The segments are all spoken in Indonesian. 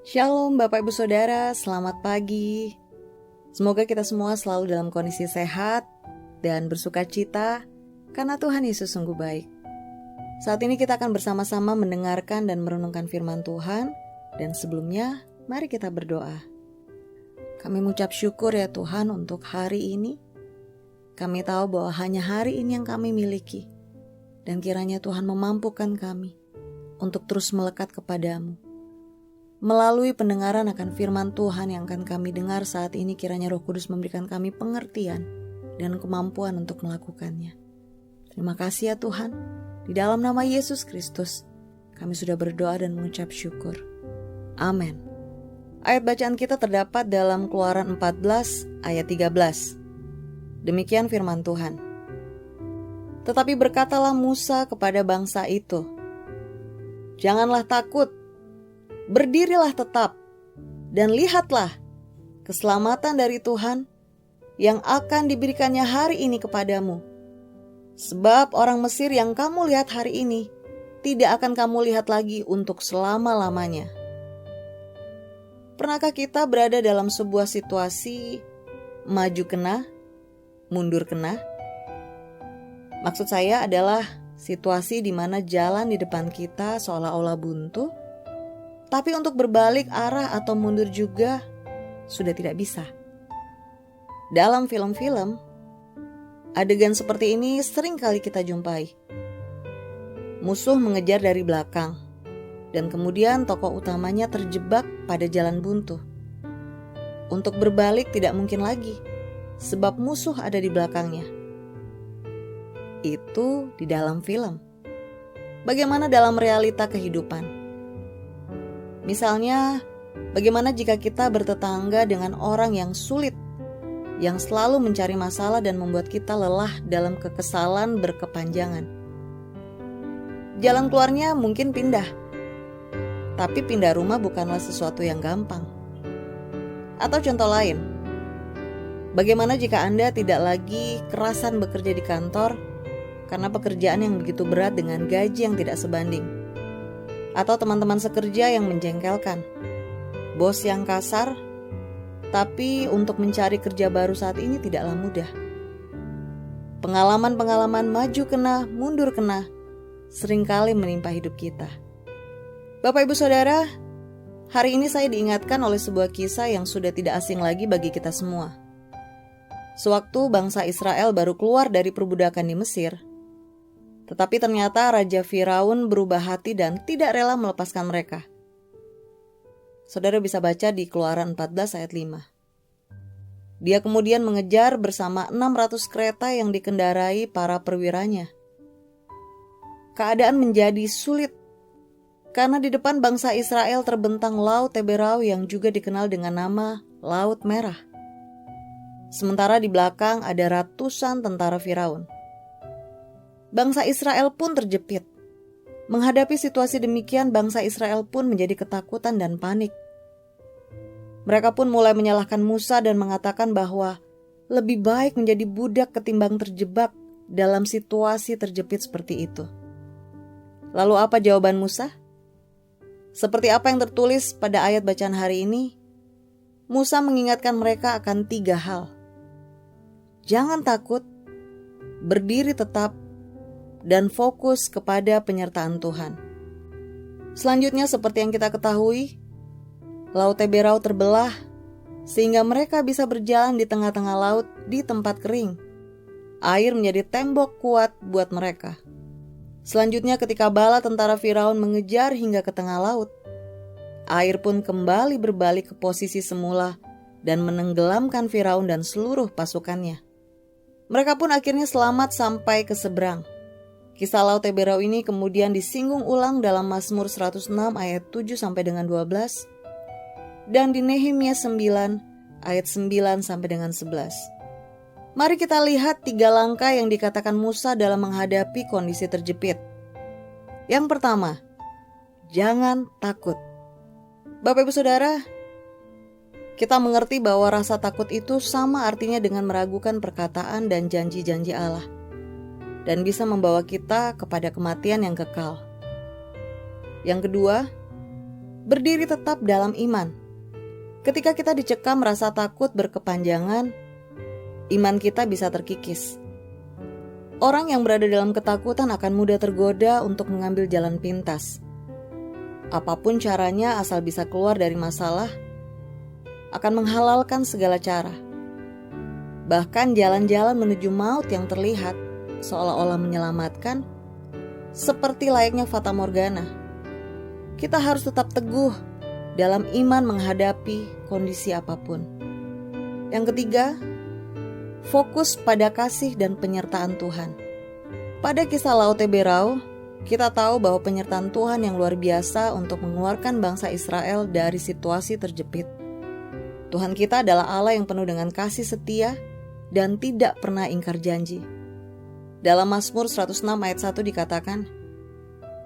Shalom Bapak Ibu Saudara, selamat pagi. Semoga kita semua selalu dalam kondisi sehat dan bersuka cita karena Tuhan Yesus sungguh baik. Saat ini kita akan bersama-sama mendengarkan dan merenungkan firman Tuhan. Dan sebelumnya, mari kita berdoa. Kami mengucap syukur ya Tuhan untuk hari ini. Kami tahu bahwa hanya hari ini yang kami miliki. Dan kiranya Tuhan memampukan kami untuk terus melekat kepadamu. Melalui pendengaran akan firman Tuhan yang akan kami dengar saat ini, kiranya Roh Kudus memberikan kami pengertian dan kemampuan untuk melakukannya. Terima kasih ya Tuhan. Di dalam nama Yesus Kristus, kami sudah berdoa dan mengucap syukur. Amin. Ayat bacaan kita terdapat dalam Keluaran 14 ayat 13. Demikian firman Tuhan. Tetapi berkatalah Musa kepada bangsa itu, "Janganlah takut, berdirilah tetap, dan lihatlah keselamatan dari Tuhan yang akan diberikannya hari ini kepadamu. Sebab orang Mesir yang kamu lihat hari ini, tidak akan kamu lihat lagi untuk selama-lamanya." Pernahkah kita berada dalam sebuah situasi maju kena, mundur kena? Maksud saya adalah situasi di mana jalan di depan kita seolah-olah buntu, tapi untuk berbalik arah atau mundur juga sudah tidak bisa. Dalam film-film, adegan seperti ini sering kali kita jumpai. Musuh mengejar dari belakang, dan kemudian tokoh utamanya terjebak pada jalan buntu. Untuk berbalik tidak mungkin lagi, sebab musuh ada di belakangnya. Itu di dalam film. Bagaimana dalam realita kehidupan? Misalnya, bagaimana jika kita bertetangga dengan orang yang sulit, yang selalu mencari masalah dan membuat kita lelah dalam kekesalan berkepanjangan? Jalan keluarnya mungkin pindah, tapi pindah rumah bukanlah sesuatu yang gampang. Atau contoh lain, bagaimana jika Anda tidak lagi kerasan bekerja di kantor karena pekerjaan yang begitu berat dengan gaji yang tidak sebanding? Atau teman-teman sekerja yang menjengkelkan, bos yang kasar, tapi untuk mencari kerja baru saat ini tidaklah mudah. Pengalaman-pengalaman maju kena, mundur kena, seringkali menimpa hidup kita. Bapak Ibu Saudara, hari ini saya diingatkan oleh sebuah kisah yang sudah tidak asing lagi bagi kita semua. Sewaktu bangsa Israel baru keluar dari perbudakan di Mesir, tetapi ternyata Raja Firaun berubah hati dan tidak rela melepaskan mereka. Saudara bisa baca di Keluaran 14 ayat 5. Dia kemudian mengejar bersama 600 kereta yang dikendarai para perwiranya. Keadaan menjadi sulit karena di depan bangsa Israel terbentang Laut Teberau yang juga dikenal dengan nama Laut Merah. Sementara di belakang ada ratusan tentara Firaun. Bangsa Israel pun terjepit. Menghadapi situasi demikian, bangsa Israel pun menjadi ketakutan dan panik. Mereka pun mulai menyalahkan Musa dan mengatakan bahwa lebih baik menjadi budak ketimbang terjebak dalam situasi terjepit seperti itu. Lalu apa jawaban Musa? Seperti apa yang tertulis pada ayat bacaan hari ini, Musa mengingatkan mereka akan 3 hal. Jangan takut, berdiri tetap, dan fokus kepada penyertaan Tuhan. Selanjutnya seperti yang kita ketahui, Laut Teberau terbelah sehingga mereka bisa berjalan di tengah-tengah laut di tempat kering. Air menjadi tembok kuat buat mereka. Selanjutnya ketika bala tentara Firaun mengejar hingga ke tengah laut, air pun kembali berbalik ke posisi semula dan menenggelamkan Firaun dan seluruh pasukannya. Mereka pun akhirnya selamat sampai ke seberang. Kisah Laut Teberau ini kemudian disinggung ulang dalam Mazmur 106 ayat 7 sampai dengan 12 dan di Nehemia 9 ayat 9 sampai dengan 11. Mari kita lihat 3 langkah yang dikatakan Musa dalam menghadapi kondisi terjepit. Yang pertama, jangan takut. Bapak Ibu Saudara, kita mengerti bahwa rasa takut itu sama artinya dengan meragukan perkataan dan janji-janji Allah, dan bisa membawa kita kepada kematian yang kekal. Yang kedua, berdiri tetap dalam iman. Ketika kita dicekam rasa takut berkepanjangan, iman kita bisa terkikis. Orang yang berada dalam ketakutan akan mudah tergoda untuk mengambil jalan pintas. Apapun caranya asal bisa keluar dari masalah, akan menghalalkan segala cara. Bahkan jalan-jalan menuju maut yang terlihat seolah-olah menyelamatkan, seperti layaknya fata morgana. Kita harus tetap teguh dalam iman menghadapi kondisi apapun. Yang ketiga, fokus pada kasih dan penyertaan Tuhan. Pada kisah Laut Teberau, kita tahu bahwa penyertaan Tuhan yang luar biasa untuk mengeluarkan bangsa Israel dari situasi terjepit. Tuhan kita adalah Allah yang penuh dengan kasih setia dan tidak pernah ingkar janji. Dalam Mazmur 106 ayat 1 dikatakan,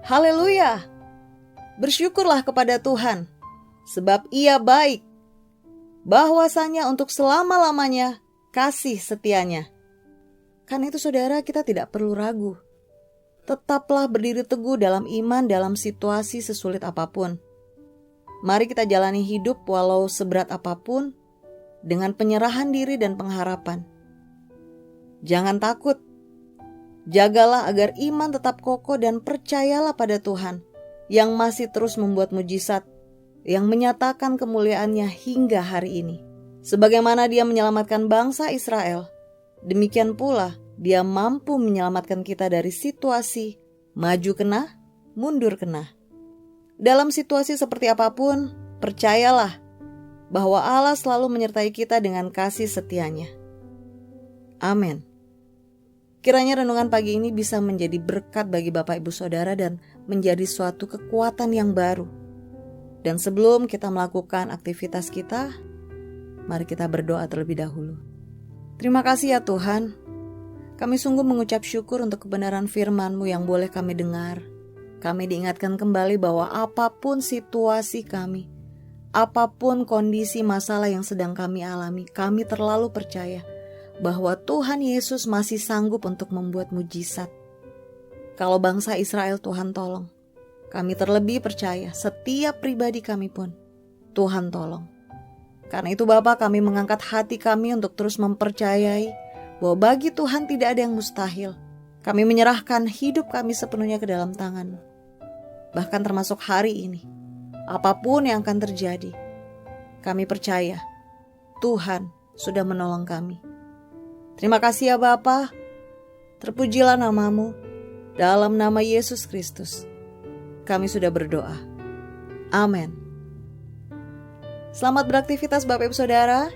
Haleluya! Bersyukurlah kepada Tuhan, sebab Ia baik, bahwasanya untuk selama-lamanya kasih setianya. Karena itu saudara, kita tidak perlu ragu. Tetaplah berdiri teguh dalam iman dalam situasi sesulit apapun. Mari kita jalani hidup walau seberat apapun, dengan penyerahan diri dan pengharapan. Jangan takut. Jagalah agar iman tetap kokoh dan percayalah pada Tuhan yang masih terus membuat mujizat, yang menyatakan kemuliaannya hingga hari ini. Sebagaimana Dia menyelamatkan bangsa Israel, demikian pula Dia mampu menyelamatkan kita dari situasi maju kena, mundur kena. Dalam situasi seperti apapun, percayalah bahwa Allah selalu menyertai kita dengan kasih setianya. Amin. Kiranya renungan pagi ini bisa menjadi berkat bagi Bapak Ibu Saudara dan menjadi suatu kekuatan yang baru. Dan sebelum kita melakukan aktivitas kita, mari kita berdoa terlebih dahulu. Terima kasih ya Tuhan, kami sungguh mengucap syukur untuk kebenaran firman-Mu yang boleh kami dengar. Kami diingatkan kembali bahwa apapun situasi kami, apapun kondisi masalah yang sedang kami alami, kami terlalu percaya bahwa Tuhan Yesus masih sanggup untuk membuat mujizat. Kalau bangsa Israel Tuhan tolong, kami terlebih percaya setiap pribadi kami pun Tuhan tolong. Karena itu Bapa, kami mengangkat hati kami untuk terus mempercayai bahwa bagi Tuhan tidak ada yang mustahil. Kami menyerahkan hidup kami sepenuhnya ke dalam tangan-Mu. Bahkan termasuk hari ini, apapun yang akan terjadi, kami percaya Tuhan sudah menolong kami. Terima kasih ya Bapa, terpujilah nama-Mu, dalam nama Yesus Kristus kami sudah berdoa. Amin. Selamat beraktivitas Bapak Ibu Saudara.